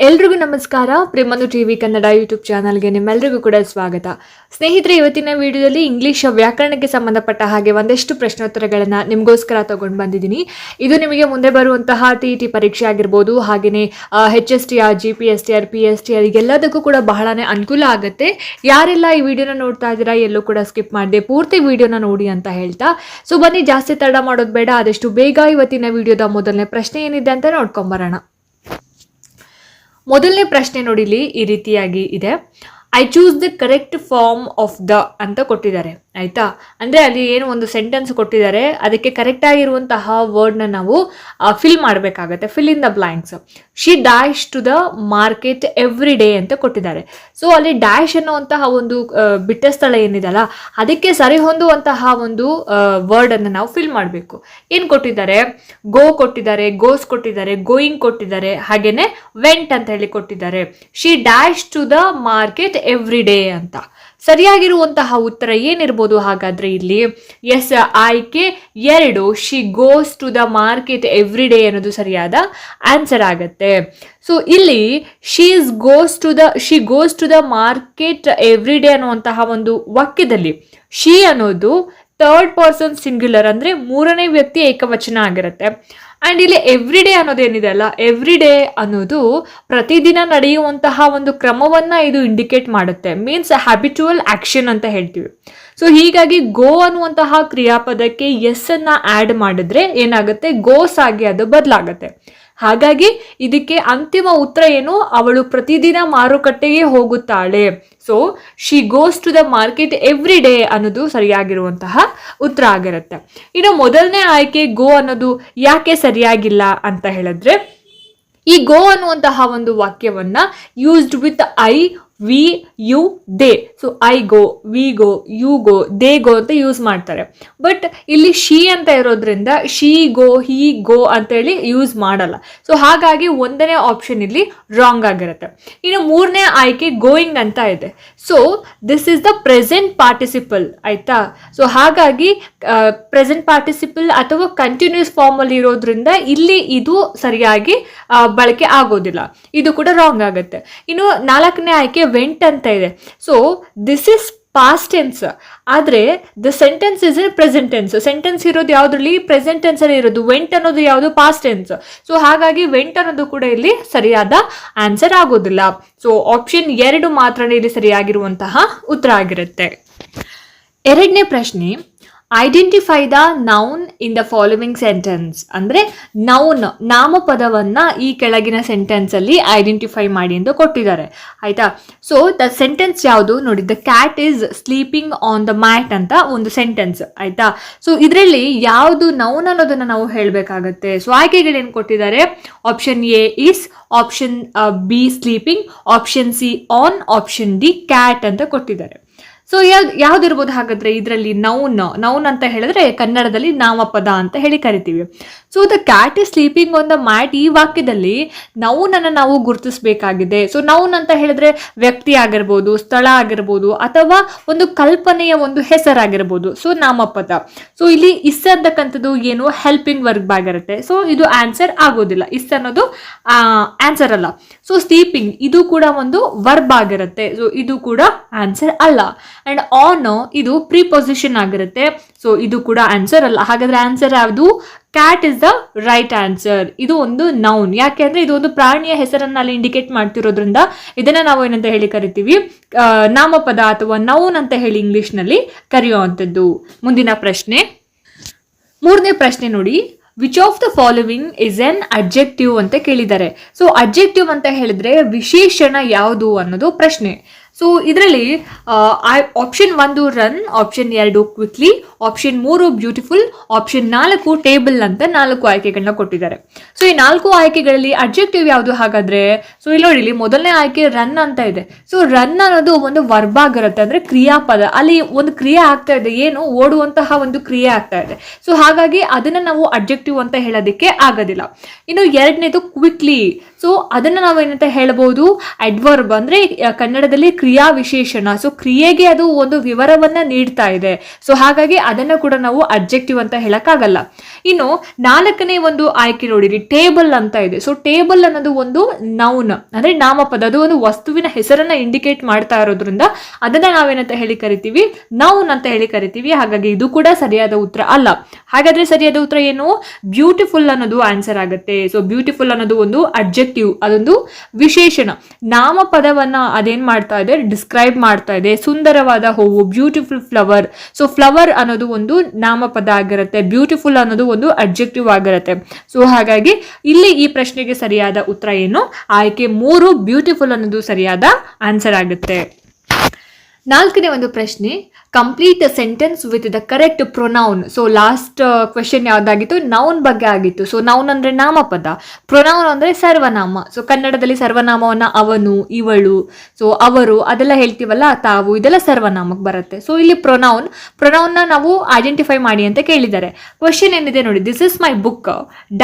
ಎಲ್ರಿಗೂ ನಮಸ್ಕಾರ. ಪ್ರೇಮನು TV Kannada YouTube ಚಾನಲ್ಗೆ ನಿಮ್ಮೆಲ್ಲರಿಗೂ ಕೂಡ ಸ್ವಾಗತ. ಸ್ನೇಹಿತರೆ, ಇವತ್ತಿನ ವಿಡಿಯೋದಲ್ಲಿ ಇಂಗ್ಲಿಷ್ ವ್ಯಾಕರಣಕ್ಕೆ ಸಂಬಂಧಪಟ್ಟ ಹಾಗೆ ಒಂದಷ್ಟು ಪ್ರಶ್ನೋತ್ತರಗಳನ್ನು ನಿಮಗೋಸ್ಕರ ತಗೊಂಡು ಬಂದಿದ್ದೀನಿ. ಇದು ನಿಮಗೆ ಮುಂದೆ ಬರುವಂತಹ TET ಪರೀಕ್ಷೆ ಆಗಿರ್ಬೋದು, ಹಾಗೆಯೇ HSTR, GPSTR, PSTR ಎಲ್ಲದಕ್ಕೂ ಕೂಡ ಬಹಳನೇ ಅನುಕೂಲ ಆಗುತ್ತೆ. ಯಾರೆಲ್ಲ ಈ ವಿಡಿಯೋನ ನೋಡ್ತಾ ಇದ್ದೀರಾ ಎಲ್ಲೂ ಕೂಡ ಸ್ಕಿಪ್ ಮಾಡದೆ ಪೂರ್ತಿ ವಿಡಿಯೋನ ನೋಡಿ ಅಂತ ಹೇಳ್ತಾ, ಸೊ ಬನ್ನಿ ಜಾಸ್ತಿ ತಡ ಮಾಡೋದು ಬೇಡ, ಆದಷ್ಟು ಬೇಗ ಇವತ್ತಿನ ವಿಡಿಯೋದ ಮೊದಲನೇ ಪ್ರಶ್ನೆ ಏನಿದೆ ಅಂತ ನೋಡ್ಕೊಂಬರೋಣ. ಮೊದಲನೇ ಪ್ರಶ್ನೆ ನೋಡಿಲಿ ಈ ರೀತಿಯಾಗಿ ಇದೆ. I choose the correct form of the ಅಂತ ಕೊಟ್ಟಿದ್ದಾರೆ, ಆಯ್ತಾ. ಅಂದರೆ ಅಲ್ಲಿ ಏನು ಒಂದು ಸೆಂಟೆನ್ಸ್ ಕೊಟ್ಟಿದ್ದಾರೆ, ಅದಕ್ಕೆ ಕರೆಕ್ಟ್ ಆಗಿರುವಂತಹ ವರ್ಡ್ನ ನಾವು ಫಿಲ್ ಮಾಡಬೇಕಾಗತ್ತೆ. Fill in the blanks. She dash to the market every day ಅಂತ ಕೊಟ್ಟಿದ್ದಾರೆ. ಸೊ ಅಲ್ಲಿ ಡ್ಯಾಶ್ ಅನ್ನುವಂತಹ ಒಂದು ಬಿಟ್ಟ ಸ್ಥಳ ಏನಿದೆಲ್ಲ ಅದಕ್ಕೆ ಸರಿ ಹೊಂದುವಂತಹ ಒಂದು ವರ್ಡನ್ನು ನಾವು ಫಿಲ್ ಮಾಡಬೇಕು. ಏನು ಕೊಟ್ಟಿದ್ದಾರೆ? ಗೋ ಕೊಟ್ಟಿದ್ದಾರೆ, ಗೋಸ್ ಕೊಟ್ಟಿದ್ದಾರೆ, ಗೋಯಿಂಗ್ ಕೊಟ್ಟಿದ್ದಾರೆ, ಹಾಗೇನೆ ವೆಂಟ್ ಅಂತ ಹೇಳಿ ಕೊಟ್ಟಿದ್ದಾರೆ. She dash to the market every day ಅಂತ. ಸರಿಯಾಗಿರುವಂತಹ ಉತ್ತರ ಏನಿರ್ಬೋದು ಹಾಗಾದ್ರೆ ಇಲ್ಲಿ? ಎಸ್, ಆಯ್ಕೆ 2, she goes to the market every day ಅನ್ನೋದು ಸರಿಯಾದ ಆನ್ಸರ್ ಆಗತ್ತೆ. ಸೊ ಇಲ್ಲಿ she goes to the market every day ಅನ್ನುವಂತಹ ಒಂದು ವಾಕ್ಯದಲ್ಲಿ ಶಿ ಅನ್ನೋದು ಥರ್ಡ್ ಪರ್ಸನ್ ಸಿಂಗ್ಯುಲರ್, ಅಂದ್ರೆ ಮೂರನೇ ವ್ಯಕ್ತಿ ಏಕವಚನ ಆಗಿರುತ್ತೆ. ಆ್ಯಂಡ್ ಇಲ್ಲಿ ಎವ್ರಿ ಡೇ ಅನ್ನೋದೇನಿದೆ ಅಲ್ಲ, ಎವ್ರಿ ಡೇ ಅನ್ನೋದು ಪ್ರತಿದಿನ ನಡೆಯುವಂತಹ ಒಂದು ಕ್ರಮವನ್ನ ಇದು ಇಂಡಿಕೇಟ್ ಮಾಡುತ್ತೆ. ಮೀನ್ಸ್ ಹ್ಯಾಬಿಚುವಲ್ ಆಕ್ಷನ್ ಅಂತ ಹೇಳ್ತೀವಿ. ಸೊ ಹೀಗಾಗಿ ಗೋ ಅನ್ನುವಂತಹ ಕ್ರಿಯಾಪದಕ್ಕೆ ಎಸ್ ಅನ್ನ ಆಡ್ ಮಾಡಿದ್ರೆ ಏನಾಗುತ್ತೆ? ಗೋಸ್ ಆಗಿ ಅದು ಬದಲಾಗುತ್ತೆ. ಹಾಗಾಗಿ ಇದಕ್ಕೆ ಅಂತಿಮ ಉತ್ತರ ಏನು? ಅವಳು ಪ್ರತಿದಿನ ಮಾರುಕಟ್ಟೆಗೆ ಹೋಗುತ್ತಾಳೆ. So she goes to the market every day ಅನ್ನೋದು ಸರಿಯಾಗಿರುವಂತಹ ಉತ್ತರ ಆಗಿರುತ್ತೆ. ಇನ್ನು ಮೊದಲನೇ ಆಯ್ಕೆ ಗೋ ಅನ್ನೋದು ಯಾಕೆ ಸರಿಯಾಗಿಲ್ಲ ಅಂತ ಹೇಳಿದ್ರೆ, ಈ ಗೋ ಅನ್ನುವಂತಹ ಒಂದು ವಾಕ್ಯವನ್ನ used with I, we, you, they. So I go, we go, you go, they go ಅಂತ ಯೂಸ್ ಮಾಡ್ತಾರೆ. ಬಟ್ ಇಲ್ಲಿ ಶಿ ಅಂತ ಇರೋದ್ರಿಂದ ಶಿ ಗೋ, ಹಿ ಗೋ ಅಂತ ಹೇಳಿ ಯೂಸ್ ಮಾಡಲ್ಲ. ಸೊ ಹಾಗಾಗಿ ಒಂದನೇ ಆಪ್ಷನ್ ಇಲ್ಲಿ ರಾಂಗ್ ಆಗಿರುತ್ತೆ. ಇನ್ನು ಮೂರನೇ ಆಯ್ಕೆ ಗೋಯಿಂಗ್ ಅಂತ ಇದೆ. So this is the present participle, ಆಯ್ತಾ. ಸೊ ಹಾಗಾಗಿ ಪ್ರೆಸೆಂಟ್ ಪಾರ್ಟಿಸಿಪಲ್ ಅಥವಾ ಕಂಟಿನ್ಯೂಸ್ ಫಾರ್ಮ್ ಅಲ್ಲಿ ಇರೋದ್ರಿಂದ ಇಲ್ಲಿ ಇದು ಸರಿಯಾಗಿ ಬಳಕೆ ಆಗೋದಿಲ್ಲ. ಇದು ಕೂಡ ರಾಂಗ್ ಆಗುತ್ತೆ. ಇನ್ನು ನಾಲ್ಕನೇ ಆಯ್ಕೆ ವೆಂಟ್ ಅಂತ ಇದೆ. So this is past tense, ಆದ್ರೆ the sentence is in present tense. Sentence ಇರೋದು ಯಾವ್ದ್ರಲ್ಲಿ? ಪ್ರೆಸೆಂಟ್ ಟೆನ್ಸ್ ಅಲ್ಲಿ ಇರೋದು. ವೆಂಟ್ ಅನ್ನೋದು ಯಾವುದು? Past tense. ಸೊ ಹಾಗಾಗಿ ವೆಂಟ್ ಅನ್ನೋದು ಕೂಡ ಇಲ್ಲಿ ಸರಿಯಾದ ಆನ್ಸರ್ ಆಗೋದಿಲ್ಲ. ಸೊ ಆಪ್ಷನ್ 2 ಮಾತ್ರ ಇಲ್ಲಿ ಸರಿಯಾಗಿರುವಂತಹ ಉತ್ತರ ಆಗಿರುತ್ತೆ. ಎರಡನೇ ಪ್ರಶ್ನೆ, identify the noun in the following sentence. ಅಂದ್ರೆ ನೌನ್, ನಾಮಪದವನ್ನ ಈ ಕೆಳಗಿನ ಸೆಂಟೆನ್ಸ್ ಅಲ್ಲಿ ಐಡೆಂಟಿಫೈ ಮಾಡಿ ಎಂದು ಕೊಟ್ಟಿದ್ದಾರೆ, ಆಯ್ತಾ. ಸೊ ದ ಸೆಂಟೆನ್ಸ್ ಯಾವುದು ನೋಡಿ? The cat is sleeping on the mat ಅಂತ ಒಂದು ಸೆಂಟೆನ್ಸ್, ಆಯ್ತಾ. ಸೊ ಇದರಲ್ಲಿ ಯಾವುದು ನೌನ್ ಅನ್ನೋದನ್ನ ನಾವು ಹೇಳಬೇಕಾಗತ್ತೆ. ಸೊ ಆಯ್ಕೆಗಳೇನು ಕೊಟ್ಟಿದ್ದಾರೆ? Option A is, option be sleeping, option C on, option D cat ಅಂತ ಕೊಟ್ಟಿದ್ದಾರೆ. ಸೊ ಯಾವ್ದಿರ್ಬೋದು ಹಾಗಾದ್ರೆ ಇದರಲ್ಲಿ? ನೌನ್ ಅಂತ ಹೇಳಿದ್ರೆ ಕನ್ನಡದಲ್ಲಿ ನಾಮಪದ ಅಂತ ಹೇಳಿ ಕರಿತೀವಿ. So the cat is sleeping on the mat, ಈ ವಾಕ್ಯದಲ್ಲಿ ನೌನ್ ಅನ್ನ ನಾವು ಗುರುತಿಸಬೇಕಾಗಿದೆ. ಸೊ ನೌನ್ ಅಂತ ಹೇಳಿದ್ರೆ ವ್ಯಕ್ತಿ ಆಗಿರ್ಬೋದು, ಸ್ಥಳ ಆಗಿರ್ಬೋದು, ಅಥವಾ ಒಂದು ಕಲ್ಪನೆಯ ಒಂದು ಹೆಸರಾಗಿರ್ಬೋದು. ಸೊ ನಾಮಪದ. ಸೊ ಇಲ್ಲಿ ಇಸ್ ಅಂತಕ್ಕಂಥದ್ದು ಏನು? ಹೆಲ್ಪಿಂಗ್ ವರ್ಬ್ ಆಗಿರುತ್ತೆ. ಸೊ ಇದು ಆನ್ಸರ್ ಆಗೋದಿಲ್ಲ. ಇಸ್ ಅನ್ನೋದು ಆನ್ಸರ್ ಅಲ್ಲ. ಸೊ ಸ್ಲೀಪಿಂಗ್ ಇದು ಕೂಡ ಒಂದು ವರ್ಬ್ ಆಗಿರುತ್ತೆ. ಸೊ ಇದು ಕೂಡ ಆನ್ಸರ್ ಅಲ್ಲ. ಅಂಡ್ ಆನ್ ಇದು ಪ್ರಿಪೊಸಿಷನ್ ಆಗಿರುತ್ತೆ. ಸೊ ಇದು ಕೂಡ ಆನ್ಸರ್ ಅಲ್ಲ. ಹಾಗಾದ್ರೆ ಆನ್ಸರ್ ಯಾವುದು? Cat is the right answer. ಇದು ಒಂದು ನೌನ್. ಯಾಕೆ ಅಂದ್ರೆ ಇದು ಒಂದು ಪ್ರಾಣಿಯ ಹೆಸರನ್ನ ಅಲ್ಲಿ ಇಂಡಿಕೇಟ್ ಮಾಡ್ತಿರೋದ್ರಿಂದ ಇದನ್ನ ನಾವು ಏನಂತ ಹೇಳಿ ಕರಿತೀವಿ? ನಾಮಪದ ಅಥವಾ ನೌನ್ ಅಂತ ಹೇಳಿ ಇಂಗ್ಲಿಷ್ ನಲ್ಲಿ ಕರೆಯುವಂಥದ್ದು. ಮುಂದಿನ ಪ್ರಶ್ನೆ, ಮೂರನೇ ಪ್ರಶ್ನೆ ನೋಡಿ. Which of the following is N adjective ಅಂತ ಕೇಳಿದ್ದಾರೆ. ಸೊ ಅಡ್ಜೆಕ್ಟಿವ್ ಅಂತ ಹೇಳಿದ್ರೆ ವಿಶೇಷಣ ಯಾವುದು ಅನ್ನೋದು ಪ್ರಶ್ನೆ. ಸೊ ಇದರಲ್ಲಿ option 1 run, option 2 quickly, option 3 beautiful, option 4 table ಅಂತ 4 ಆಯ್ಕೆಗಳನ್ನ ಕೊಟ್ಟಿದ್ದಾರೆ. ಸೊ ಈ 4 ಆಯ್ಕೆಗಳಲ್ಲಿ ಅಡ್ಜೆಕ್ಟಿವ್ ಯಾವುದು ಹಾಗಾದ್ರೆ? ಸೊ ಇಲ್ಲಿ ನೋಡಿ, ಇಲ್ಲಿ ಮೊದಲನೇ ಆಯ್ಕೆ ರನ್ ಅಂತ ಇದೆ. ಸೊ ರನ್ ಅನ್ನೋದು ಒಂದು ವರ್ಬ್ ಆಗಿರುತ್ತೆ, ಅಂದ್ರೆ ಕ್ರಿಯಾಪದ. ಅಲ್ಲಿ ಒಂದು ಕ್ರಿಯೆ ಆಗ್ತಾ ಇದೆ, ಏನು? ಓಡುವಂತಹ ಒಂದು ಕ್ರಿಯೆ ಆಗ್ತಾ ಇದೆ. ಸೊ ಹಾಗಾಗಿ ಅದನ್ನ ನಾವು ಅಡ್ಜೆಕ್ಟಿವ್ ಅಂತ ಹೇಳೋದಕ್ಕೆ ಆಗೋದಿಲ್ಲ. ಇನ್ನು ಎರಡನೇದು ಕ್ವಿಕ್ಲಿ. ಸೊ ಅದನ್ನ ನಾವು ಏನಂತ ಹೇಳಬಹುದು? ಅಡ್ವರ್ಬ್, ಅಂದ್ರೆ ಕನ್ನಡದಲ್ಲಿ ಕ್ರಿಯಾ ವಿಶೇಷಣ. ಸೊ ಕ್ರಿಯೆಗೆ ಅದು ಒಂದು ವಿವರವನ್ನ ನೀಡ್ತಾ ಇದೆ. ಸೊ ಹಾಗಾಗಿ ಅದನ್ನ ಕೂಡ ನಾವು ಅಡ್ಜೆಕ್ಟಿವ್ ಅಂತ ಹೇಳಕ್ಕಾಗಲ್ಲ. ಇನ್ನು 4ನೇ ಒಂದು ಆಯ್ಕೆ ನೋಡಿರಿ, ಟೇಬಲ್ ಅಂತ ಇದೆ. ಸೊ ಟೇಬಲ್ ಅನ್ನೋದು ಒಂದು ನೌನ್ ಅಂದ್ರೆ ನಾಮಪದ, ಅದು ಒಂದು ವಸ್ತುವಿನ ಹೆಸರನ್ನ ಇಂಡಿಕೇಟ್ ಮಾಡ್ತಾ ಇರೋದ್ರಿಂದ ಅದನ್ನ ನಾವೇನಂತ ಹೇಳಿ ಕರಿತೀವಿ, ನೌನ್ ಅಂತ ಹೇಳಿ ಕರಿತೀವಿ. ಹಾಗಾಗಿ ಇದು ಕೂಡ ಸರಿಯಾದ ಉತ್ತರ ಅಲ್ಲ. ಹಾಗಾದ್ರೆ ಸರಿಯಾದ ಉತ್ತರ ಏನು? ಬ್ಯೂಟಿಫುಲ್ ಅನ್ನೋದು ಆನ್ಸರ್ ಆಗುತ್ತೆ. ಸೊ ಬ್ಯೂಟಿಫುಲ್ ಅನ್ನೋದು ಒಂದು ಅಡ್ಜೆಕ್ಟಿವ್, ಅದೊಂದು ವಿಶೇಷಣ. ನಾಮಪದವನ್ನ ಅದೇನ್ ಮಾಡ್ತಾ ಇದೆ, ಡಿಸ್ಕ್ರೈಬ್ ಮಾಡ್ತಾ ಇದೆ. ಸುಂದರವಾದ ಹೂವು, ಬ್ಯೂಟಿಫುಲ್ ಫ್ಲವರ್. ಸೊ ಫ್ಲವರ್ ಅನ್ನೋದು ಒಂದು ನಾಮಪದ ಆಗಿರುತ್ತೆ, ಬ್ಯೂಟಿಫುಲ್ ಅನ್ನೋದು ಒಂದು ಅಡ್ಜೆಕ್ಟಿವ್ ಆಗಿರುತ್ತೆ. ಸೊ ಹಾಗಾಗಿ ಇಲ್ಲಿ ಈ ಪ್ರಶ್ನೆಗೆ ಸರಿಯಾದ ಉತ್ತರ ಏನು? ಆಯ್ಕೆ 3 ಬ್ಯೂಟಿಫುಲ್ ಅನ್ನೋದು ಸರಿಯಾದ ಆನ್ಸರ್ ಆಗುತ್ತೆ. 4ನೇ ಒಂದು ಪ್ರಶ್ನೆ, complete sentence with the correct pronoun. So last question ಯಾವ್ದಾಗಿತ್ತು? ನೌನ್ ಬಗ್ಗೆ ಆಗಿತ್ತು. ಸೊ ನೌನ್ ಅಂದ್ರೆ ನಾಮಪದ, ಪ್ರೊನೌನ್ ಅಂದ್ರೆ ಸರ್ವನಾಮ. ಸೊ ಕನ್ನಡದಲ್ಲಿ ಸರ್ವನಾಮವನ್ನ ಅವನು, ಇವಳು, ಸೊ ಅವರು ಅದೆಲ್ಲ ಹೇಳ್ತೀವಲ್ಲ, ತಾವು, ಇದೆಲ್ಲ ಸರ್ವನಾಮಕ್ಕೆ ಬರುತ್ತೆ. ಸೊ ಇಲ್ಲಿ ಪ್ರೊನೌನ್ ನಾವು ಐಡೆಂಟಿಫೈ ಮಾಡಿ ಅಂತ ಕೇಳಿದ್ದಾರೆ. ಕ್ವೆಶನ್ ಏನಿದೆ ನೋಡಿ, this is my book,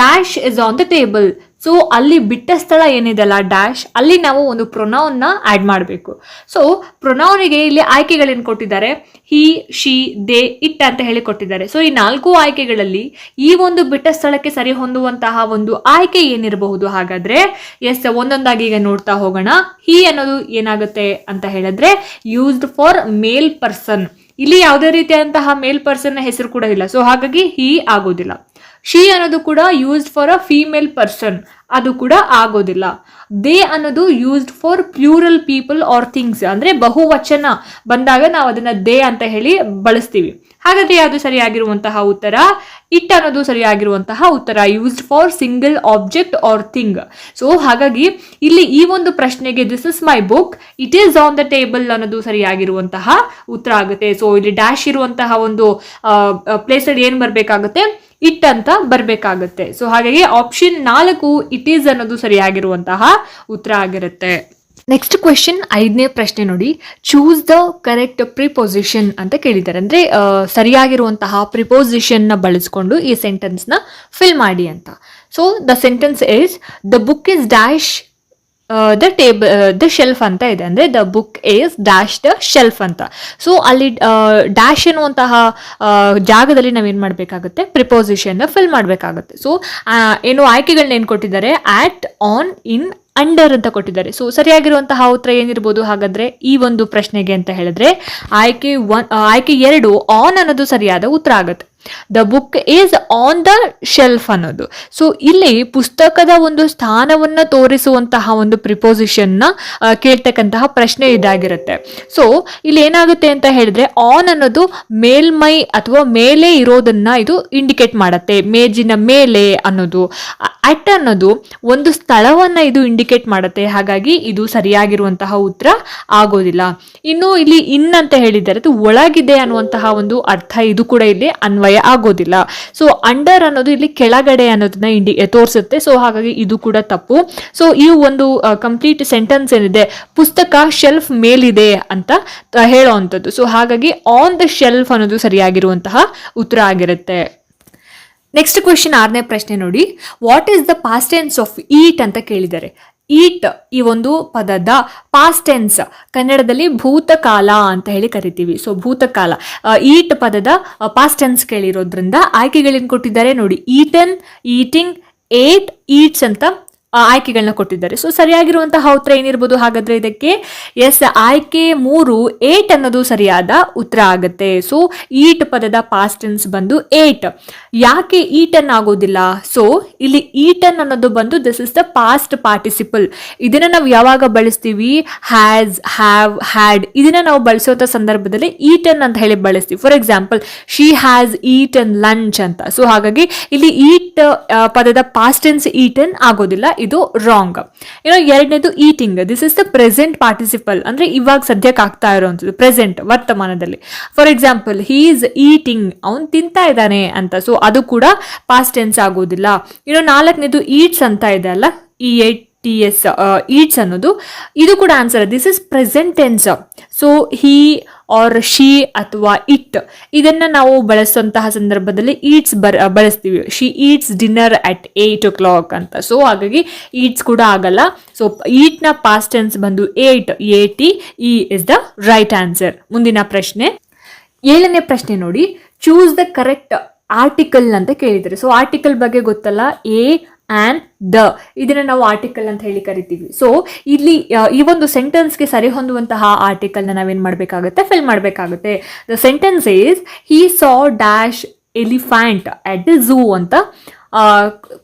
dash is on the table. So ಅಲ್ಲಿ ಬಿಟ್ಟ ಸ್ಥಳ ಏನಿದೆಲ್ಲ ಡ್ಯಾಶ್, ಅಲ್ಲಿ ನಾವು ಒಂದು ಪ್ರೊನೌನ್ನ ಆಡ್ ಮಾಡಬೇಕು. ಸೊ ಪ್ರೊನೌನಿಗೆ ಇಲ್ಲಿ ಆಯ್ಕೆಗಳೇನು ಕೊಟ್ಟಿದ್ದಾರೆ? ಹಿ, ಶಿ, ದೇ, ಇಟ್ ಅಂತ ಹೇಳಿ ಕೊಟ್ಟಿದ್ದಾರೆ. ಸೊ ಈ 4 ಆಯ್ಕೆಗಳಲ್ಲಿ ಈ ಒಂದು ಬಿಟ್ಟ ಸ್ಥಳಕ್ಕೆ ಸರಿ ಹೊಂದುವಂತಹ ಒಂದು ಆಯ್ಕೆ ಏನಿರಬಹುದು? ಹಾಗಾದ್ರೆ ಒಂದೊಂದಾಗಿ ಈಗ ನೋಡ್ತಾ ಹೋಗೋಣ. ಹಿ ಅನ್ನೋದು ಏನಾಗುತ್ತೆ ಅಂತ ಹೇಳಿದ್ರೆ ಯೂಸ್ಡ್ ಫಾರ್ ಮೇಲ್ ಪರ್ಸನ್. ಇಲ್ಲಿ ಯಾವುದೇ ರೀತಿಯಾದಂತಹ ಮೇಲ್ ಪರ್ಸನ್ ಹೆಸರು ಕೂಡ ಇಲ್ಲ. ಸೊ ಹಾಗಾಗಿ ಹಿ ಆಗೋದಿಲ್ಲ. ಶಿ ಅನ್ನೋದು ಕೂಡ used for a female person, ಅದು ಕೂಡ ಆಗೋದಿಲ್ಲ. ದೇ ಅನ್ನೋದು used for plural people are things, ಅಂದ್ರೆ ಬಹುವಚನ ಬಂದಾಗ ನಾವು ಅದನ್ನ ದೇ ಅಂತ ಹೇಳಿ ಬಳಸ್ತೀವಿ. ಹಾಗಾದ್ರೆ ಯಾವುದು ಸರಿಯಾಗಿರುವಂತಹ ಉತ್ತರ? ಇಟ್ ಅನ್ನೋದು ಸರಿಯಾಗಿರುವಂತಹ ಉತ್ತರ, used for single object R thing. So ಹಾಗಾಗಿ ಇಲ್ಲಿ ಈ ಒಂದು ಪ್ರಶ್ನೆಗೆ this is my book, it is on the table ಅನ್ನೋದು ಸರಿಯಾಗಿರುವಂತಹ ಉತ್ತರ ಆಗುತ್ತೆ. ಸೊ ಇಲ್ಲಿ ಡ್ಯಾಶ್ ಇರುವಂತಹ ಒಂದು ಪ್ಲೇಸ್ ಅಲ್ಲಿ ಏನ್ ಬರ್ಬೇಕಾಗುತ್ತೆ? ಇಟ್ ಅಂತ ಬರ್ಬೇಕಾಗುತ್ತೆ. ಸೊ ಹಾಗಾಗಿ ಆಪ್ಷನ್ 4 ಇಟ್ ಈಸ್ ಅನ್ನೋದು ಸರಿಯಾಗಿರುವಂತಹ ಉತ್ತರ ಆಗಿರುತ್ತೆ. ನೆಕ್ಸ್ಟ್ ಕ್ವೆಶನ್ 5ನೇ ಪ್ರಶ್ನೆ ನೋಡಿ, ಚೂಸ್ ದ ಕರೆಕ್ಟ್ ಪ್ರಿಪೊಸಿಷನ್ ಅಂತ ಕೇಳಿದ್ದಾರೆ. ಅಂದ್ರೆ ಸರಿಯಾಗಿರುವಂತಹ ಪ್ರಿಪೊಸಿಷನ್ ನ ಬಳಸ್ಕೊಂಡು ಈ ಸೆಂಟೆನ್ಸ್ ನ ಫಿಲ್ ಮಾಡಿ ಅಂತ. So the sentence is the book is dash the table the shelf ಅಂತ ಇದೆ. ಅಂದ್ರೆ the book is dash the shelf ಅಂತ. ಸೊ ಅಲ್ಲಿ ಡ್ಯಾಶ್ ಎನ್ನುವಂತಹ ಜಾಗದಲ್ಲಿ ನಾವೇನ್ ಮಾಡ್ಬೇಕಾಗುತ್ತೆ? ಪ್ರಿಪೊಸಿಷನ್ ಫಿಲ್ ಮಾಡ್ಬೇಕಾಗುತ್ತೆ. ಸೊ ಏನು ಆಯ್ಕೆಗಳನ್ನ ಏನ್ ಕೊಟ್ಟಿದ್ದಾರೆ? ಆಟ್, ಆನ್, ಇನ್, ಅಂಡರ್ ಅಂತ ಕೊಟ್ಟಿದ್ದಾರೆ. ಸೊ ಸರಿಯಾಗಿರುವಂತಹ ಉತ್ತರ ಏನಿರ್ಬೋದು ಹಾಗಾದ್ರೆ ಈ ಒಂದು ಪ್ರಶ್ನೆಗೆ ಅಂತ ಹೇಳಿದ್ರೆ ಆಯ್ಕೆ 2 ಆನ್ ಅನ್ನೋದು ಸರಿಯಾದ ಉತ್ತರ ಆಗುತ್ತೆ. The book is on the shelf ಅನ್ನೋದು. ಸೊ ಇಲ್ಲಿ ಪುಸ್ತಕದ ಒಂದು ಸ್ಥಾನವನ್ನ ತೋರಿಸುವಂತಹ ಒಂದು ಪ್ರಿಪೊಸಿಷನ್ ನ ಕೇಳ್ತಕ್ಕಂತಹ ಪ್ರಶ್ನೆ ಇದಾಗಿರುತ್ತೆ. ಸೊ ಇಲ್ಲಿ ಏನಾಗುತ್ತೆ ಅಂತ ಹೇಳಿದ್ರೆ ಆನ್ ಅನ್ನೋದು ಮೇಲ್ಮೈ ಅಥವಾ ಮೇಲೆ ಇರೋದನ್ನ ಇದು ಇಂಡಿಕೇಟ್ ಮಾಡುತ್ತೆ, ಮೇಜಿನ ಮೇಲೆ ಅನ್ನೋದು. ಅಟ್ ಅನ್ನೋದು ಒಂದು ಸ್ಥಳವನ್ನ ಇದು ಇಂಡಿಕೇಟ್ ಮಾಡುತ್ತೆ. ಹಾಗಾಗಿ ಇದು ಸರಿಯಾಗಿರುವಂತಹ ಉತ್ತರ ಆಗೋದಿಲ್ಲ. ಇನ್ನು ಇಲ್ಲಿ ಇನ್ ಅಂತ ಹೇಳಿದ್ದಾರೆ, ಅದು ಒಳಗಿದೆ ಅನ್ನುವಂತಹ ಒಂದು ಅರ್ಥ ಇದು ಕೂಡ ಇಲ್ಲಿ ಅನ್ವಯ ಆಗೋದಿಲ್ಲ. ಸೊ ಅಂಡರ್ ಅನ್ನೋದು ಇಲ್ಲಿ ಕೆಳಗಡೆ ಅನ್ನೋದನ್ನ ತೋರಿಸುತ್ತೆ. ಸೊ ಹಾಗಾಗಿ ಇದು ಕೂಡ ತಪ್ಪು. ಸೊ ಈ ಒಂದು ಕಂಪ್ಲೀಟ್ ಸೆಂಟೆನ್ಸ್ ಏನಿದೆ, ಪುಸ್ತಕ ಶೆಲ್ಫ್ ಮೇಲಿದೆ ಅಂತ ಹೇಳುವಂಥದ್ದು. ಸೊ ಹಾಗಾಗಿ ಆನ್ ದ ಶೆಲ್ಫ್ ಅನ್ನೋದು ಸರಿಯಾಗಿರುವಂತಹ ಉತ್ತರ ಆಗಿರುತ್ತೆ. ನೆಕ್ಸ್ಟ್ ಕ್ವೆಶನ್ 6ನೇ ಪ್ರಶ್ನೆ ನೋಡಿ, what is the past tense of eat ಅಂತ ಕೇಳಿದ್ದಾರೆ. ಈಟ್ ಈ ಒಂದು ಪದದ ಪಾಸ್ಟ್ ಟೆನ್ಸ್ ಕನ್ನಡದಲ್ಲಿ ಭೂತಕಾಲ ಅಂತ ಹೇಳಿ ಕರಿತೀವಿ. ಸೊ ಭೂತಕಾಲ ಈಟ್ ಪದದ ಪಾಸ್ಟ್ ಟೆನ್ಸ್ ಕೇಳಿರೋದ್ರಿಂದ ಆಯ್ಕೆಗಳೇನು ಕೊಟ್ಟಿದ್ದಾರೆ ನೋಡಿ, ಈಟನ್, ಈಟಿಂಗ್, ಏಟ್, ಈಟ್ಸ್ ಅಂತ ಆಯ್ಕೆಗಳನ್ನ ಕೊಟ್ಟಿದ್ದಾರೆ. ಸೊ ಸರಿಯಾಗಿರುವಂತಹ ಉತ್ತರ ಏನಿರ್ಬೋದು ಹಾಗಾದ್ರೆ ಇದಕ್ಕೆ? ಆಯ್ಕೆ 3 ಏಟ್ ಅನ್ನೋದು ಸರಿಯಾದ ಉತ್ತರ ಆಗುತ್ತೆ. ಸೊ ಈಟ್ ಪದದ ಪಾಸ್ಟ್ ಟೆನ್ಸ್ ಬಂದು ಏಟ್. ಯಾಕೆ ಈಟನ್ ಆಗೋದಿಲ್ಲ? ಸೊ ಇಲ್ಲಿ ಈಟನ್ ಅನ್ನೋದು ಬಂದು this is the past participle. ಇದನ್ನ ನಾವು ಯಾವಾಗ ಬಳಸ್ತೀವಿ? ಹ್ಯಾಸ್, ಹ್ಯಾವ್, ಹ್ಯಾಡ್ ಇದನ್ನ ನಾವು ಬಳಸುವಂತ ಸಂದರ್ಭದಲ್ಲಿ ಈಟನ್ ಅಂತ ಹೇಳಿ ಬಳಸ್ತೀವಿ. For example, she has eaten lunch ಅಂತ. ಸೊ ಹಾಗಾಗಿ ಇಲ್ಲಿ ಈಟ್ ಪದದ ಪಾಸ್ಟ್ ಟೆನ್ಸ್ ಈಟನ್ ಆಗೋದಿಲ್ಲ, ಇದು ರಾಂಗ್. ಎರಡನೇದು eating, this is the present participle, ಅಂದ್ರೆ ಇವಾಗ ಸದ್ಯಕ್ಕೆ ಆಗ್ತಾ ಇರುವಂತದ್ದು, ಪ್ರೆಸೆಂಟ್ ವರ್ತಮಾನದಲ್ಲಿ. For example, he is eating, ಅವನು ತಿಂತಾ ಇದ್ದಾನೆ ಅಂತ. ಸೊ ಅದು ಕೂಡ ಪಾಸ್ಟ್ ಟೆನ್ಸ್ ಆಗೋದಿಲ್ಲ. 4ನೇದು ಈಟ್ಸ್ ಅಂತ ಇದೆ ಅಲ್ಲ, EATS ಈಟ್ಸ್ ಅನ್ನೋದು ಇದು ಕೂಡ answer. This is present tense. So he or she ಅಥವಾ ಇಟ್ ಇದನ್ನ ನಾವು ಬಳಸುವಂತಹ ಸಂದರ್ಭದಲ್ಲಿ ಈಟ್ಸ್ ಬಳಸ್ತೀವಿ. She eats dinner at 8 o'clock ಅಂತ. ಸೊ ಹಾಗಾಗಿ ಈಟ್ಸ್ ಕೂಡ ಆಗಲ್ಲ. ಸೊ ಈಟ್ ನ ಪಾಸ್ಟ್ ಟೆನ್ಸ್ ಬಂದು 8, AT, E is the right answer. ಮುಂದಿನ ಪ್ರಶ್ನೆ 7ನೇ ಪ್ರಶ್ನೆ ನೋಡಿ, ಚೂಸ್ ದ ಕರೆಕ್ಟ್ ಆರ್ಟಿಕಲ್ ಅಂತ ಕೇಳಿದ್ದಾರೆ. ಸೊ ಆರ್ಟಿಕಲ್ ಬಗ್ಗೆ ಗೊತ್ತಲ್ಲ, ಎ ಆ್ಯಂಡ್ ದ, ಇದನ್ನ ನಾವು ಆರ್ಟಿಕಲ್ ಅಂತ ಹೇಳಿ ಕರಿತೀವಿ. ಸೊ ಇಲ್ಲಿ ಈ ಒಂದು ಸೆಂಟೆನ್ಸ್ಗೆ ಸರಿ ಹೊಂದುವಂತಹ ಆರ್ಟಿಕಲ್ನ ನಾವೇನು ಮಾಡಬೇಕಾಗುತ್ತೆ, ಫಿಲ್ ಮಾಡಬೇಕಾಗುತ್ತೆ. The sentence is he saw dash elephant at the zoo ಅಂತ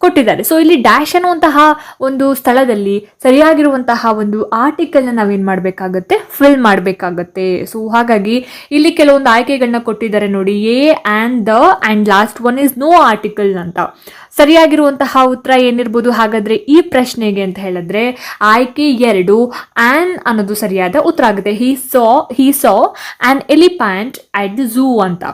ಕೊಟ್ಟಿದ್ದಾರೆ. ಸೊ ಇಲ್ಲಿ ಡ್ಯಾಶ್ ಅನ್ನುವಂತಹ ಒಂದು ಸ್ಥಳದಲ್ಲಿ ಸರಿಯಾಗಿರುವಂತಹ ಒಂದು ಆರ್ಟಿಕಲ್ನ ನಾವೇನು ಮಾಡಬೇಕಾಗತ್ತೆ, ಫಿಲ್ ಮಾಡಬೇಕಾಗತ್ತೆ. ಸೊ ಹಾಗಾಗಿ ಇಲ್ಲಿ ಕೆಲವೊಂದು ಆಯ್ಕೆಗಳನ್ನ ಕೊಟ್ಟಿದ್ದಾರೆ ನೋಡಿ, a and the and last one is no article ಅಂತ. ಸರಿಯಾಗಿರುವಂತಹ ಉತ್ತರ ಏನಿರ್ಬೋದು ಹಾಗಾದ್ರೆ ಈ ಪ್ರಶ್ನೆಗೆ ಅಂತ ಹೇಳಿದ್ರೆ ಆಯ್ಕೆ 2 ಆ್ಯನ್ ಅನ್ನೋದು ಸರಿಯಾದ ಉತ್ತರ ಆಗುತ್ತೆ. ಹಿ ಸಾ an elephant at the zoo ಅಂತ.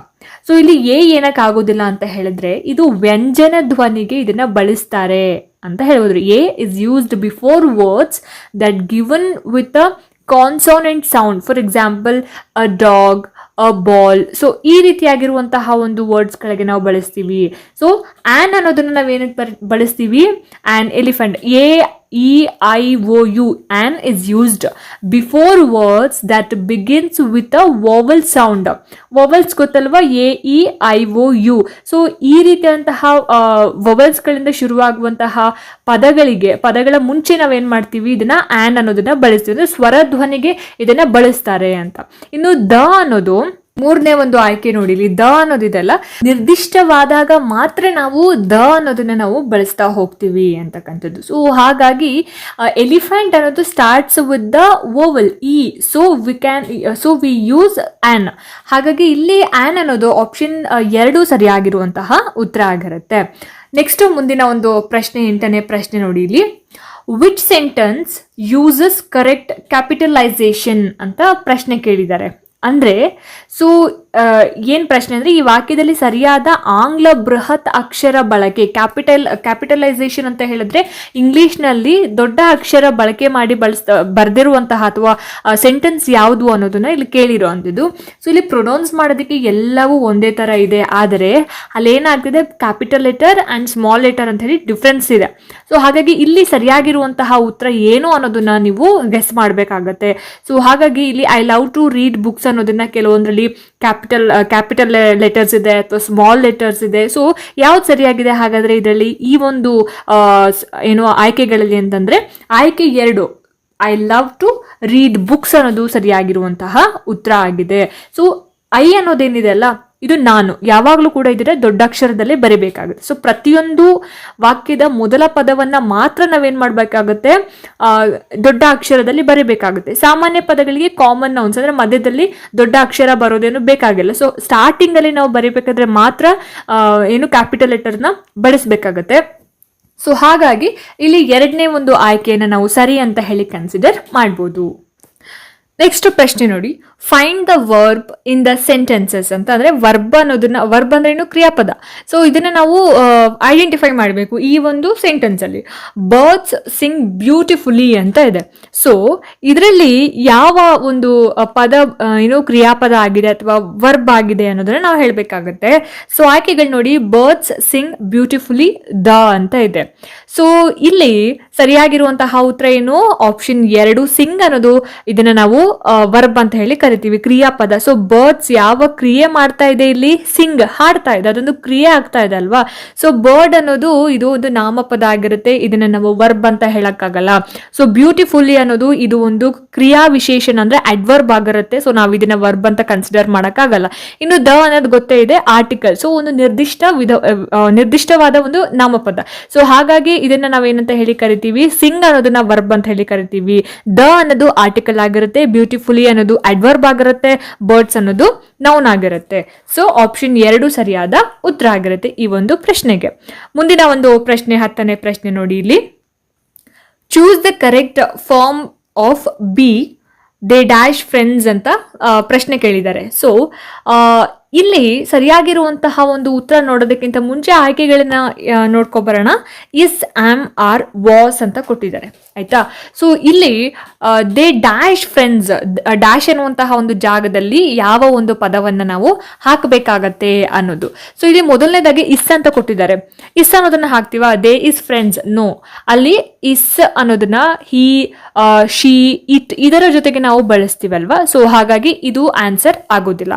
ಸೊ ಇಲ್ಲಿ ಏನಕ್ಕಾಗೋದಿಲ್ಲ ಅಂತ ಹೇಳಿದ್ರೆ ಇದು ವ್ಯಂಜನ ಧ್ವನಿಗೆ ಇದನ್ನ ಬಳಸ್ತಾರೆ ಅಂತ ಹೇಳ್ಬೋದು. A is used before words that given with a consonant sound, for example a dog, a ball. So ಈ ರೀತಿಯಾಗಿರುವಂತಹ ಒಂದು ವರ್ಡ್ಸ್ಗಳಿಗೆ ನಾವು ಬಳಸ್ತೀವಿ. ಸೊ ಆ್ಯನ್ ಅನ್ನೋದನ್ನ ನಾವೇನಕ್ಕೆ ಬಳಸ್ತೀವಿ, an elephant, AEIOU, an is used before words that begins with a vowel sound. Vowels ಗೊತ್ತಲ್ವಾ, AEIOU. So ಈ ರೀತಿಯಂತಹ ವವಲ್ಸ್ಗಳಿಂದ ಶುರುವಾಗುವಂತಹ ಪದಗಳ ಮುಂಚೆ ನಾವೇನ್ ಮಾಡ್ತೀವಿ, ಇದನ್ನ ಆ್ಯನ್ ಅನ್ನೋದನ್ನ ಬಳಸ್ತೀವಿ, ಅಂದ್ರೆ ಸ್ವರಧ್ವನಿಗೆ ಇದನ್ನ ಬಳಸ್ತಾರೆ ಅಂತ. ಇನ್ನು ದ ಅನ್ನೋದು ಮೂರನೇ ಒಂದು ಆಯ್ಕೆ ನೋಡಿ. ಇಲ್ಲಿ ದ ಅನ್ನೋದಿದೆಲ್ಲ ನಿರ್ದಿಷ್ಟವಾದಾಗ ಮಾತ್ರ ನಾವು ದ ಅನ್ನೋದನ್ನ ನಾವು ಬಳಸ್ತಾ ಹೋಗ್ತೀವಿ ಅಂತಕ್ಕಂಥದ್ದು. ಸೊ ಹಾಗಾಗಿ ಎಲಿಫೆಂಟ್ ಅನ್ನೋದು starts with the vowel E, so we use an. ಹಾಗಾಗಿ ಇಲ್ಲಿ ಆನ್ ಅನ್ನೋದು ಆಪ್ಷನ್ 2 ಸರಿಯಾಗಿರುವಂತಹ ಉತ್ತರ ಆಗಿರುತ್ತೆ. ನೆಕ್ಸ್ಟ್ ಮುಂದಿನ ಒಂದು ಪ್ರಶ್ನೆ, 8ನೇ ಪ್ರಶ್ನೆ ನೋಡಿ. ಇಲ್ಲಿ which sentence uses correct capitalisation ಅಂತ ಪ್ರಶ್ನೆ ಕೇಳಿದ್ದಾರೆ. ಅಂದ್ರೆ ಸೊ ಏನ್ ಪ್ರಶ್ನೆ ಅಂದ್ರೆ, ಈ ವಾಕ್ಯದಲ್ಲಿ ಸರಿಯಾದ ಆಂಗ್ಲ ಬೃಹತ್ ಅಕ್ಷರ ಬಳಕೆ, ಕ್ಯಾಪಿಟಲೈಸೇಷನ್ ಅಂತ ಹೇಳಿದ್ರೆ ಇಂಗ್ಲಿಷ್ನಲ್ಲಿ ದೊಡ್ಡ ಅಕ್ಷರ ಬಳಕೆ ಮಾಡಿ ಬರ್ದಿರುವಂತಹ ಅಥವಾ ಸೆಂಟೆನ್ಸ್ ಯಾವುದು ಅನ್ನೋದನ್ನ ಇಲ್ಲಿ ಕೇಳಿರೋ ಅಂತಿದ್ದು. ಸೊ ಇಲ್ಲಿ ಪ್ರೊನೌನ್ಸ್ ಮಾಡೋದಕ್ಕೆ ಎಲ್ಲವೂ ಒಂದೇ ತರ ಇದೆ, ಆದರೆ ಅಲ್ಲೇನಾಗ್ತಿದೆ capital letter and small letter ಅಂತ ಹೇಳಿ ಡಿಫ್ರೆನ್ಸ್ ಇದೆ. ಸೊ ಹಾಗಾಗಿ ಇಲ್ಲಿ ಸರಿಯಾಗಿರುವಂತಹ ಉತ್ತರ ಏನು ಅನ್ನೋದನ್ನ ನೀವು ಗೆಸ್ ಮಾಡಬೇಕಾಗತ್ತೆ. ಸೊ ಹಾಗಾಗಿ ಇಲ್ಲಿ I love to read books ಅನ್ನೋದನ್ನ ಕೆಲವೊಂದರಲ್ಲಿ ಕ್ಯಾಪಿಟಲ್ ಲೆಟರ್ಸ್ ಇದೆ ಅಥವಾ ಸ್ಮಾಲ್ ಲೆಟರ್ಸ್ ಇದೆ. ಸೊ ಯಾವ್ದು ಸರಿಯಾಗಿದೆ ಹಾಗಾದ್ರೆ ಇದರಲ್ಲಿ ಈ ಒಂದು ಏನು ಆಯ್ಕೆಗಳಲ್ಲಿ ಅಂತಂದ್ರೆ ಆಯ್ಕೆ 2 I love to read books ಅನ್ನೋದು ಸರಿಯಾಗಿರುವಂತಹ ಉತ್ತರ ಆಗಿದೆ. ಸೊ ಐ ಅನ್ನೋದೇನಿದೆ ಅಲ್ಲ, ಇದು ನಾನು ಯಾವಾಗಲೂ ಕೂಡ ಇದರ ದೊಡ್ಡ ಅಕ್ಷರದಲ್ಲೇ ಬರೀಬೇಕಾಗುತ್ತೆ. ಸೊ ಪ್ರತಿಯೊಂದು ವಾಕ್ಯದ ಮೊದಲ ಪದವನ್ನ ಮಾತ್ರ ನಾವೇನ್ ಮಾಡ್ಬೇಕಾಗುತ್ತೆ, ದೊಡ್ಡ ಅಕ್ಷರದಲ್ಲಿ ಬರೀಬೇಕಾಗುತ್ತೆ. ಸಾಮಾನ್ಯ ಪದಗಳಿಗೆ ಕಾಮನ್ ನೌನ್ಸ್ ಅಂದ್ರೆ ಮಧ್ಯದಲ್ಲಿ ದೊಡ್ಡ ಅಕ್ಷರ ಬರೋದೇನು ಬೇಕಾಗಿಲ್ಲ. ಸೊ ಸ್ಟಾರ್ಟಿಂಗ್ ಅಲ್ಲಿ ನಾವು ಬರೀಬೇಕಾದ್ರೆ ಮಾತ್ರ ಏನು ಕ್ಯಾಪಿಟಲ್ ಲೆಟರ್ನ ಬಳಸಬೇಕಾಗತ್ತೆ. ಸೊ ಹಾಗಾಗಿ ಇಲ್ಲಿ 2ನೇ ಒಂದು ಆಯ್ಕೆಯನ್ನು ನಾವು ಸರಿ ಅಂತ ಹೇಳಿ ಕನ್ಸಿಡರ್ ಮಾಡ್ಬೋದು. ನೆಕ್ಸ್ಟ್ ಪ್ರಶ್ನೆ ನೋಡಿ, find the verb in the sentences ಅಂತ. ಅಂದ್ರೆ ವರ್ಬ್ ಅನ್ನೋದನ್ನ, ವರ್ಬ್ ಅಂದ್ರೆ ಏನು, ಕ್ರಿಯಾಪದ. ಸೊ ಇದನ್ನ ನಾವು ಐಡೆಂಟಿಫೈ ಮಾಡಬೇಕು ಈ ಒಂದು ಸೆಂಟೆನ್ಸ್ ಅಲ್ಲಿ. ಬರ್ಡ್ಸ್ ಸಿಂಗ್ ಬ್ಯೂಟಿಫುಲಿ ಅಂತ ಇದೆ. ಸೊ ಇದರಲ್ಲಿ ಯಾವ ಒಂದು ಪದ ಏನು ಕ್ರಿಯಾಪದ ಆಗಿದೆ ಅಥವಾ ವರ್ಬ್ ಆಗಿದೆ ಅನ್ನೋದನ್ನ ನಾವು ಹೇಳ್ಬೇಕಾಗತ್ತೆ. ಸೊ ಆಯ್ಕೆಗಳು ನೋಡಿ, ಬರ್ಡ್ಸ್ ಸಿಂಗ್ ಬ್ಯೂಟಿಫುಲಿ ದ ಅಂತ ಇದೆ. ಸೊ ಇಲ್ಲಿ ಸರಿಯಾಗಿರುವಂತಹ ಉತ್ತರ ಏನು, ಆಪ್ಷನ್ 2 ಸಿಂಗ್ ಅನ್ನೋದು ಇದನ್ನ ನಾವು ವರ್ಬ್ ಅಂತ ಹೇಳಿ ಕರಿತೀವಿ, ಕ್ರಿಯಾಪದ. ಸೊ ಬರ್ಡ್ಸ್ ಯಾವ ಕ್ರಿಯೆ ಮಾಡ್ತಾ ಇದೆ ಇಲ್ಲಿ, ಸಿಂಗ್, ಹಾಡ್ತಾ ಇದೆ, ಅದೊಂದು ಕ್ರಿಯೆ ಆಗ್ತಾ ಇದೆ ಅಲ್ವಾ. ಸೊ ಬರ್ಡ್ ಅನ್ನೋದು ಇದು ಒಂದು ನಾಮಪದ ಆಗಿರುತ್ತೆ, ಇದನ್ನ ನಾವು ವರ್ಬ್ ಅಂತ ಹೇಳಕ್ಕಾಗಲ್ಲ. ಸೊ ಬ್ಯೂಟಿಫುಲಿ ಅನ್ನೋದು ಇದು ಒಂದು ಕ್ರಿಯಾ ವಿಶೇಷಣ ಅಂದ್ರೆ ಅಡ್ವರ್ಬ್ ಆಗಿರುತ್ತೆ. ಸೊ ನಾವು ಇದನ್ನ ವರ್ಬ್ ಅಂತ ಕನ್ಸಿಡರ್ ಮಾಡಕ್ಕಾಗಲ್ಲ. ಇನ್ನು ದ ಅನ್ನೋದು ಗೊತ್ತೇ ಇದೆ, ಆರ್ಟಿಕಲ್. ಸೊ ಒಂದು ನಿರ್ದಿಷ್ಟವಾದ ಒಂದು ನಾಮಪದ. ಸೊ ಹಾಗಾಗಿ ಇದನ್ನ ನಾವೇನಂತ ಹೇಳಿ ಕರಿತೀವಿ, ಸಿಂಗ್ ಅನ್ನೋದನ್ನ ವರ್ಬ್ ಅಂತ ಹೇಳಿ ಕರಿತೀವಿ. ದ ಅನ್ನೋದು ಆರ್ಟಿಕಲ್ ಆಗಿರುತ್ತೆ, ಬ್ಯೂಟಿಫುಲಿ ಅನ್ನೋದು ಅಡ್ವರ್ಬ್ ಆಗಿರುತ್ತೆ, ಬರ್ಡ್ಸ್ ಅನ್ನೋದು ನೌನ್ ಆಗಿರುತ್ತೆ. ಸೊ ಆಪ್ಷನ್ 2 ಸರಿಯಾದ ಉತ್ತರ ಆಗಿರುತ್ತೆ ಈ ಒಂದು ಪ್ರಶ್ನೆಗೆ. ಮುಂದಿನ ಒಂದು ಪ್ರಶ್ನೆ, 10ನೇ ಪ್ರಶ್ನೆ ನೋಡಿ. ಇಲ್ಲಿ choose the correct form of be they dash friends ಅಂತ ಪ್ರಶ್ನೆ ಕೇಳಿದ್ದಾರೆ. ಸೊ ಇಲ್ಲಿ ಸರಿಯಾಗಿರುವಂತಹ ಒಂದು ಉತ್ತರ ನೋಡೋದಕ್ಕಿಂತ ಮುಂಚೆ ಆಯ್ಕೆಗಳನ್ನ ನೋಡ್ಕೊಬರೋಣ. ಇಸ್, ಆಮ್, ಆರ್, ವಾಸ್ ಅಂತ ಕೊಟ್ಟಿದ್ದಾರೆ, ಆಯ್ತಾ. ಸೊ ಇಲ್ಲಿ ದೇ ಡ್ಯಾಶ್ ಫ್ರೆಂಡ್ಸ್, ಡ್ಯಾಶ್ ಎನ್ನುವಂತಹ ಒಂದು ಜಾಗದಲ್ಲಿ ಯಾವ ಒಂದು ಪದವನ್ನ ನಾವು ಹಾಕಬೇಕಾಗತ್ತೆ ಅನ್ನೋದು. ಸೊ ಇಲ್ಲಿ ಮೊದಲನೇದಾಗಿ ಇಸ್ ಅಂತ ಕೊಟ್ಟಿದ್ದಾರೆ. ಇಸ್ ಅನ್ನೋದನ್ನ ಹಾಕ್ತೀವ, ದೇ ಇಸ್ ಫ್ರೆಂಡ್ಸ್, ನೋ. ಅಲ್ಲಿ ಇಸ್ ಅನ್ನೋದನ್ನ ಹಿ, ಶಿ, ಇಟ್ ಇದರ ಜೊತೆಗೆ ನಾವು ಬಳಸ್ತೀವಲ್ವಾ. ಸೊ ಹಾಗಾಗಿ ಇದು ಆನ್ಸರ್ ಆಗೋದಿಲ್ಲ.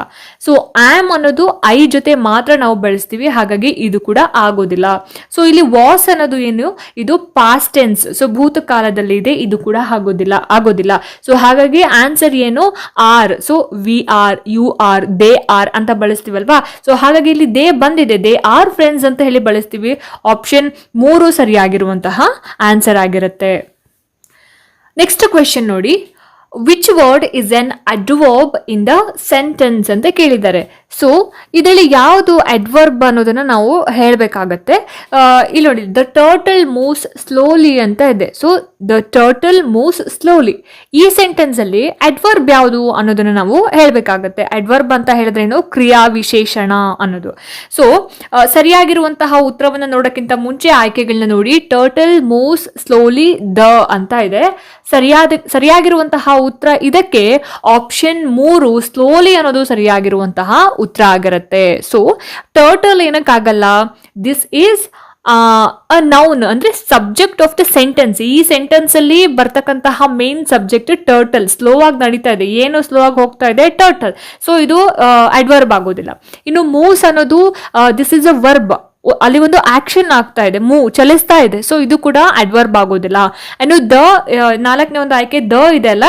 ಸೊ ಆಮ್ ಆಮ್ ಅನ್ನೋದು ಐ ಜೊತೆ ಮಾತ್ರ ನಾವು ಬಳಸ್ತೀವಿ, ಹಾಗಾಗಿ ಇದು ಕೂಡ ಆಗೋದಿಲ್ಲ. ಸೊ ಇಲ್ಲಿ ವಾಸ್ ಅನ್ನೋದು ಏನು, ಇದು ಪಾಸ್ಟ್ ಟೆನ್ಸ್, ಸೊ ಭೂತಕಾಲದಲ್ಲಿ ಇದೆ, ಇದು ಕೂಡ ಆಗೋದಿಲ್ಲ. ಸೊ ಹಾಗಾಗಿ ಆನ್ಸರ್ ಏನು, are. So we are, you are, they are ಅಂತ ಬಳಸ್ತೀವಲ್ವಾ. ಸೊ ಹಾಗಾಗಿ ಇಲ್ಲಿ ದೇ ಬಂದಿದೆ, ದೇ ಆರ್ ಫ್ರೆಂಡ್ಸ್ ಅಂತ ಹೇಳಿ ಬಳಸ್ತೀವಿ. ಆಪ್ಷನ್ 3 ಸರಿಯಾಗಿರುವಂತಹ ಆನ್ಸರ್ ಆಗಿರುತ್ತೆ. ನೆಕ್ಸ್ಟ್ ಕ್ವೆಶನ್ ನೋಡಿ, which word is N adverb in the sentence ಅಂತ ಕೇಳಿದ್ದಾರೆ. ಸೊ ಇದರಲ್ಲಿ ಯಾವುದು ಅಡ್ವರ್ಬ್ ಅನ್ನೋದನ್ನ ನಾವು ಹೇಳಬೇಕಾಗತ್ತೆ. ಇಲ್ಲಿ ನೋಡಿ, ದ ಟರ್ಟಲ್ ಮೂವ್ಸ್ ಸ್ಲೋಲಿ ಅಂತ ಇದೆ. So the turtle moves slowly, ಈ ಸೆಂಟೆನ್ಸ್ ಅಲ್ಲಿ ಅಡ್ವರ್ಬ್ ಯಾವುದು ಅನ್ನೋದನ್ನ ನಾವು ಹೇಳಬೇಕಾಗತ್ತೆ. ಅಡ್ವರ್ಬ್ ಅಂತ ಹೇಳಿದ್ರೇನು, ಕ್ರಿಯಾ ವಿಶೇಷಣ ಅನ್ನೋದು. ಸೊ ಸರಿಯಾಗಿರುವಂತಹ ಉತ್ತರವನ್ನ ನೋಡೋಕ್ಕಿಂತ ಮುಂಚೆ ಆಯ್ಕೆಗಳನ್ನ ನೋಡಿ. ಟರ್ಟಲ್ ಮೂವ್ಸ್ ಸ್ಲೋಲಿ, ದ ಅಂತ ಇದೆ. ಸರಿಯಾಗಿರುವಂತಹ ಉತ್ತರ ಇದಕ್ಕೆ ಆಪ್ಷನ್ 3 ಸ್ಲೋಲಿ ಅನ್ನೋದು ಸರಿಯಾಗಿರುವಂತಹ ಉತ್ತರ ಆಗಿರುತ್ತೆ. ಸೊ ಟರ್ಟಲ್ ಏನಕ್ಕಾಗಲ್ಲ, ದಿಸ್ ಈಸ್ ಅ ನೌನ್, ಅಂದ್ರೆ ಸಬ್ಜೆಕ್ಟ್ ಆಫ್ ದ ಸೆಂಟೆನ್ಸ್. ಈ ಸೆಂಟೆನ್ಸ್ ಅಲ್ಲಿ ಬರ್ತಕ್ಕಂತಹ ಮೇನ್ ಸಬ್ಜೆಕ್ಟ್ ಟರ್ಟಲ್. ಸ್ಲೋ ಆಗಿ ನಡೀತಾ ಇದೆ, ಏನು ಸ್ಲೋ ಆಗಿ ಹೋಗ್ತಾ ಇದೆ, ಟರ್ಟಲ್. ಸೊ ಇದು ಅಡ್ವರ್ಬ್ ಆಗೋದಿಲ್ಲ. ಇನ್ನು ಮೂವ್ಸ್ ಅನ್ನೋದು ದಿಸ್ ಇಸ್ ಅ ವರ್ಬ್, ಅಲ್ಲಿ ಒಂದು ಆಕ್ಷನ್ ಆಗ್ತಾ ಇದೆ, ಮೂವ್ ಚಲಿಸ್ತಾ ಇದೆ. ಸೊ ಇದು ಕೂಡ ಅಡ್ವರ್ಬ್ ಆಗೋದಿಲ್ಲ. ಇನ್ನು ದ 4ನೇ ಒಂದು ಆಯ್ಕೆ ದ ಇದೆ ಅಲ್ಲ,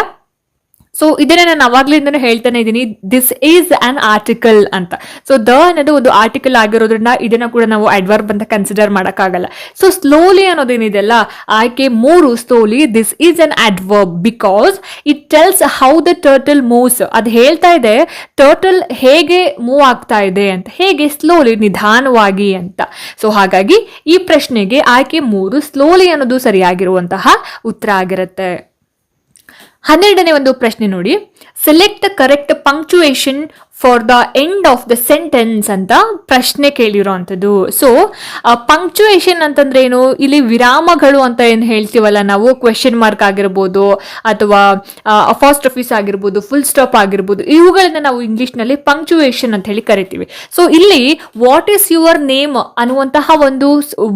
ಸೊ ಇದನ್ನ ನಾನು ಅವಾಗ್ಲಿಂದನೂ ಹೇಳ್ತಾನೆ ಇದ್ದೀನಿ, ದಿಸ್ ಈಸ್ ಅನ್ ಆರ್ಟಿಕಲ್ ಅಂತ. ಸೊ ದ ಅನ್ನೋದು ಒಂದು ಆರ್ಟಿಕಲ್ ಆಗಿರೋದ್ರಿಂದ ಇದನ್ನ ಕೂಡ ನಾವು ಅಡ್ವರ್ಬ್ ಅಂತ ಕನ್ಸಿಡರ್ ಮಾಡೋಕ್ಕಾಗಲ್ಲ. ಸೊ ಸ್ಲೋಲಿ ಅನ್ನೋದೇನಿದೆಯಲ್ಲ, ಆಯ್ಕೆ 3 slowly, this is an adverb because it tells how the turtle moves. ಅದು ಹೇಳ್ತಾ ಇದೆ ಟರ್ಟಲ್ ಹೇಗೆ ಮೂವ್ ಆಗ್ತಾ ಇದೆ ಅಂತ, ಹೇಗೆ ಸ್ಲೋಲಿ, ನಿಧಾನವಾಗಿ ಅಂತ. ಸೊ ಹಾಗಾಗಿ ಈ ಪ್ರಶ್ನೆಗೆ ಆಯ್ಕೆ 3 ಸ್ಲೋಲಿ ಅನ್ನೋದು ಸರಿಯಾಗಿರುವಂತಹ ಉತ್ತರ ಆಗಿರುತ್ತೆ. 12ನೇ ಒಂದು ಪ್ರಶ್ನೆ ನೋಡಿ, select the correct punctuation for the end of the sentence ಅಂತ ಪ್ರಶ್ನೆ ಕೇಳಿರೋಂಥದ್ದು. ಸೊ ಪಂಕ್ಚುಯೇಷನ್ ಅಂತಂದ್ರೆ ಏನು, ಇಲ್ಲಿ ವಿರಾಮಗಳು ಅಂತ ಏನು ಹೇಳ್ತೀವಲ್ಲ ನಾವು, ಕ್ವೆಶನ್ ಮಾರ್ಕ್ ಆಗಿರ್ಬೋದು ಅಥವಾ ಅಪಾಸ್ಟ್ರಫೀಸ್ ಆಗಿರ್ಬೋದು, ಫುಲ್ ಸ್ಟಾಪ್ ಆಗಿರ್ಬೋದು, ಇವುಗಳನ್ನ ನಾವು ಇಂಗ್ಲಿಷ್ನಲ್ಲಿ ಪಂಕ್ಚುಯೇಷನ್ ಅಂತ ಹೇಳಿ ಕರಿತೀವಿ. ಸೊ ಇಲ್ಲಿ ವಾಟ್ ಈಸ್ ಯುವರ್ ನೇಮ್ ಅನ್ನುವಂತಹ ಒಂದು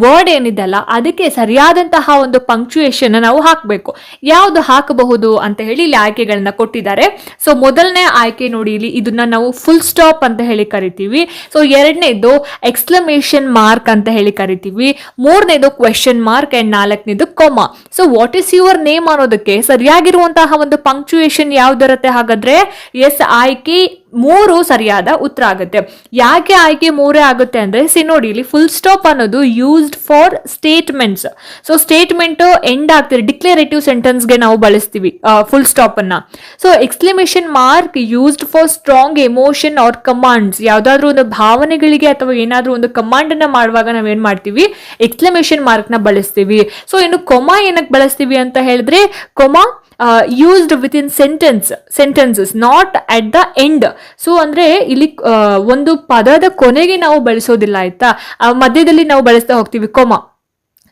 ವರ್ಡ್ ಏನಿದೆ ಅಲ್ಲ, ಅದಕ್ಕೆ ಸರಿಯಾದಂತಹ ಒಂದು ಪಂಕ್ಚುಯೇಷನ್ ನಾವು ಹಾಕಬೇಕು. ಯಾವುದು ಹಾಕಬಹುದು ಅಂತ ಹೇಳಿ ಇಲ್ಲಿ ಆಯ್ಕೆಗಳನ್ನ ಕೊಟ್ಟಿದ್ದಾರೆ. ಸೊ ಮೊದಲನೇ ಆಯ್ಕೆ ನೋಡಿ, ಇಲ್ಲಿ ಇದನ್ನ ನಾವು ಫುಲ್ ಸ್ಟಾಪ್ ಅಂತ ಹೇಳಿ ಕರಿತೀವಿ. ಸೊ 2ನೇದು ಎಕ್ಸ್ಕ್ಲಮೇಷನ್ ಮಾರ್ಕ್ ಅಂತ ಹೇಳಿ ಕರಿತೀವಿ. 3ನೇದು ಕ್ವೆಶನ್ ಮಾರ್ಕ್ ಅಂಡ್ 4ನೇದು comma. So what is your name ಅನ್ನೋದಕ್ಕೆ ಸರಿಯಾಗಿರುವಂತಹ ಒಂದು ಪಂಕ್ಚುಯೇಷನ್ ಯಾವ್ದಿರುತ್ತೆ ಹಾಗಾದ್ರೆ, ಎಸ್, ಆಯ್ಕೆ 3 ಸರಿಯಾದ ಉತ್ತರ ಆಗುತ್ತೆ. ಯಾಕೆ ಆಯ್ಕೆ 3 ಆಗುತ್ತೆ ಅಂದ್ರೆ, ನೋಡಿ ಇಲ್ಲಿ ಫುಲ್ ಸ್ಟಾಪ್ ಅನ್ನೋದು used for statements. So statement end ಆಗ್ತಿದೆ, ಡಿಕ್ಲರೇಟಿವ್ ಸೆಂಟೆನ್ಸ್ಗೆ ನಾವು ಬಳಸ್ತೀವಿ ಫುಲ್ ಸ್ಟಾಪ್ ಅನ್ನ. So exclamation mark used for strong emotion or commands. ಯಾವ್ದಾದ್ರು ಒಂದು ಭಾವನೆಗಳಿಗೆ ಅಥವಾ ಏನಾದ್ರೂ ಒಂದು ಕಮಾಂಡ್ ಅನ್ನ ಮಾಡುವಾಗ ನಾವೇನ್ ಮಾಡ್ತೀವಿ, ಎಕ್ಸ್ಕ್ಲಮೇಷನ್ ಮಾರ್ಕ್ ನ ಬಳಸ್ತೀವಿ. ಸೊ ಇನ್ನು ಕೊಮಾ ಏನಕ್ಕೆ ಬಳಸ್ತೀವಿ ಅಂತ ಹೇಳಿದ್ರೆ, comma used within sentences not at the end. So ಅಂದ್ರೆ ಇಲ್ಲಿ ಒಂದು ಪದದ ಕೊನೆಗೆ ನಾವು ಬಳಸೋದಿಲ್ಲ, ಆಯ್ತಾ, ಮಧ್ಯದಲ್ಲಿ ನಾವು ಬಳಸ್ತಾ ಹೋಗ್ತೀವಿ ಕೊಮಾ.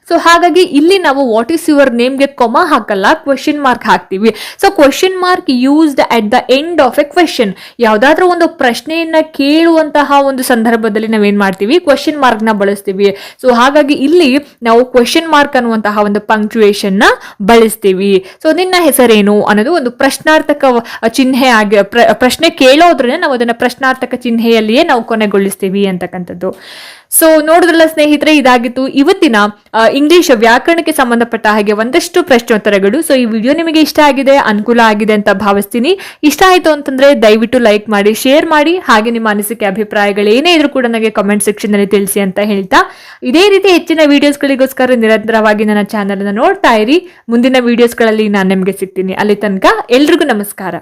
ಸೊ ಹಾಗಾಗಿ ಇಲ್ಲಿ ನಾವು ವಾಟ್ ಈಸ್ ಯುವರ್ ನೇಮ್ಗೆ ಕೊಮಾ ಹಾಕಲ್ಲ, ಕ್ವೆಶನ್ ಮಾರ್ಕ್ ಹಾಕ್ತೀವಿ. So question mark used at the end of A question. ಯಾವ್ದಾದ್ರೂ ಒಂದು ಪ್ರಶ್ನೆಯನ್ನ ಕೇಳುವಂತಹ ಒಂದು ಸಂದರ್ಭದಲ್ಲಿ ನಾವೇನ್ ಮಾಡ್ತೀವಿ, ಕ್ವೆಶನ್ ಮಾರ್ಕ್ ನ ಬಳಸ್ತೀವಿ. ಸೊ ಹಾಗಾಗಿ ಇಲ್ಲಿ ನಾವು ಕ್ವೆಶನ್ ಮಾರ್ಕ್ ಅನ್ನುವಂತಹ ಒಂದು ಪಂಕ್ಚುಯೇಷನ್ ನ ಬಳಸ್ತೀವಿ. ಸೊ ನಿನ್ನ ಹೆಸರೇನು ಅನ್ನೋದು ಒಂದು ಪ್ರಶ್ನಾರ್ಥಕ ಚಿಹ್ನೆ ಆಗಿ, ಪ್ರಶ್ನೆ ಕೇಳೋದ್ರಿಂದ ನಾವು ಅದನ್ನ ಪ್ರಶ್ನಾರ್ಥಕ ಚಿಹ್ನೆಯಲ್ಲಿಯೇ ನಾವು ಕೊನೆಗೊಳಿಸ್ತೀವಿ ಅಂತಕ್ಕಂಥದ್ದು. ಸೊ ನೋಡಿದ್ರಲ್ಲ ಸ್ನೇಹಿತರೆ, ಇದಾಗಿತ್ತು ಇವತ್ತಿನ ಇಂಗ್ಲಿಷ್ ವ್ಯಾಕರಣಕ್ಕೆ ಸಂಬಂಧಪಟ್ಟ ಹಾಗೆ ಒಂದಷ್ಟು ಪ್ರಶ್ನೋತ್ತರಗಳು. ಸೊ ಈ ವಿಡಿಯೋ ನಿಮಗೆ ಇಷ್ಟ ಆಗಿದೆ, ಅನುಕೂಲ ಆಗಿದೆ ಅಂತ ಭಾವಿಸ್ತೀನಿ. ಇಷ್ಟ ಆಯ್ತು ಅಂತಂದ್ರೆ ದಯವಿಟ್ಟು ಲೈಕ್ ಮಾಡಿ, ಶೇರ್ ಮಾಡಿ, ಹಾಗೆ ನಿಮ್ಮ ಅನಿಸಿಕೆ ಅಭಿಪ್ರಾಯಗಳು ಏನೇ ಇದ್ರೂ ಕೂಡ ನನಗೆ ಕಮೆಂಟ್ ಸೆಕ್ಷನ್ ನಲ್ಲಿ ತಿಳಿಸಿ ಅಂತ ಹೇಳ್ತಾ, ಇದೇ ರೀತಿ ಹೆಚ್ಚಿನ ವಿಡಿಯೋಸ್ಗಳಿಗೋಸ್ಕರ ನಿರಂತರವಾಗಿ ನನ್ನ ಚಾನೆಲ್ ಅನ್ನು ನೋಡ್ತಾ ಇರಿ. ಮುಂದಿನ ವಿಡಿಯೋಸ್ಗಳಲ್ಲಿ ನಾನು ನಿಮಗೆ ಸಿಗ್ತೀನಿ. ಅಲ್ಲಿ ತನಕ ಎಲ್ರಿಗೂ ನಮಸ್ಕಾರ.